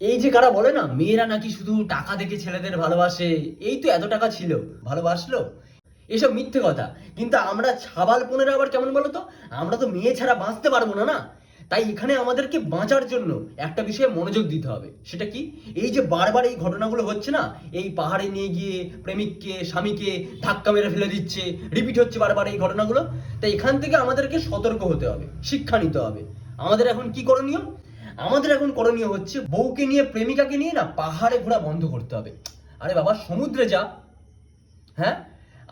এই যে কারা বলে না মেয়েরা নাকি শুধু টাকা দেখে ছেলেদের ভালোবাসে, এই তো এত টাকা ছিল ভালোবাসলো, এসব মিথ্যে কথা। কিন্তু আমরা ছাবাল বোনেরা আবার কেমন বলো তো, আমরা তো মেয়ে ছাড়া বাঁচতে পারবো না না। তাই এখানে আমাদেরকে বাঁচার জন্য একটা বিষয়ে মনোযোগ দিতে হবে। সেটা কি? এই যে বারবার এই ঘটনাগুলো হচ্ছে না, এই পাহাড়ে নিয়ে গিয়ে প্রেমিককে স্বামীকে ধাক্কা মেরে ফেলে দিচ্ছে, রিপিট হচ্ছে বারবার এই ঘটনাগুলো। তাই এখান থেকে আমাদেরকে সতর্ক হতে হবে, শিক্ষা নিতে হবে। আমাদের এখন কি করণীয়? আমাদের এখন করণীয় হচ্ছে বউকে নিয়ে প্রেমিকাকে নিয়ে না পাহাড়ে ঘোরা বন্ধ করতে হবে। আরে বাবা, সমুদ্রে যা। হ্যাঁ,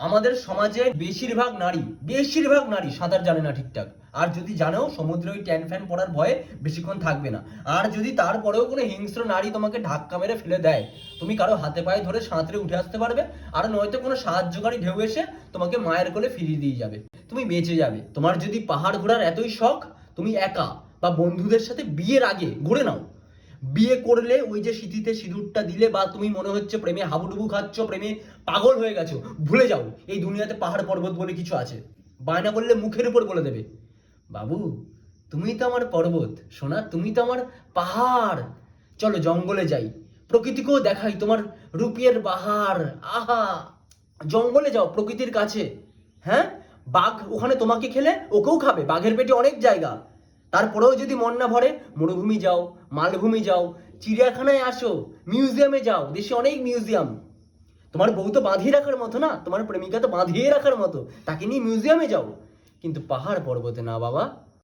আমাদের সমাজে বেশিরভাগ নারী সাঁতার জানে না ঠিকঠাক। আর যদি জানেও, সমুদ্রে ওই ট্যান ফ্যান পড়ার ভয়ে বেশিক্ষণ থাকবে না। আর যদি তারপরেও কোনো হিংস্র নারী তোমাকে ধাক্কা মেরে ফেলে দেয়, তুমি কারো হাতে পায়ে ধরে সাঁতরে উঠে আসতে পারবে। আর নয়তো কোনো সাহায্যকারী ঢেউ এসে তোমাকে মায়ের কোলে ফিরিয়ে দিয়ে যাবে, তুমি বেঁচে যাবে। তোমার যদি পাহাড় ঘোরার এতই শখ, তুমি একা বা বন্ধুদের সাথে বিয়ের আগে ঘুরে নাও। বিয়ে করলে ওই যে সিঁথিতে সিঁদুরটা দিলে, বা তুমি মনে হচ্ছে প্রেমে হাবুডুবু খাচ্ছ, প্রেমে পাগল হয়ে গেছো, ভুলে যাও এই দুনিয়াতে পাহাড় পর্বত বলে কিছু আছে। বায়না করলে মুখের উপর বলে দেবে, বাবু তুমি তো আমার পর্বত, সোনা তুমি তো আমার পাহাড়। চলো জঙ্গলে যাই, প্রকৃতিকেও দেখাই তোমার রূপের বাহার। আহা, জঙ্গলে যাও প্রকৃতির কাছে। হ্যাঁ, বাঘ ওখানে তোমাকে খেলে ওকেও খাবে, বাঘের পেটে অনেক জায়গা। তারপরেও যদি মন না ভরে, মরুভূমি যাও, মালভূমি যাও, চিড়িয়াখানায় আসো, মিউজিয়ামে যাও, দেশে অনেক মিউজিয়াম। তোমার বউ তো বাঁধিয়ে রাখার মতো না, তোমার প্রেমিকা তো বাঁধিয়ে রাখার মতো, তাকে নিয়ে মিউজিয়ামে যাও। কিন্তু পাহাড় পর্বতে না বাবা।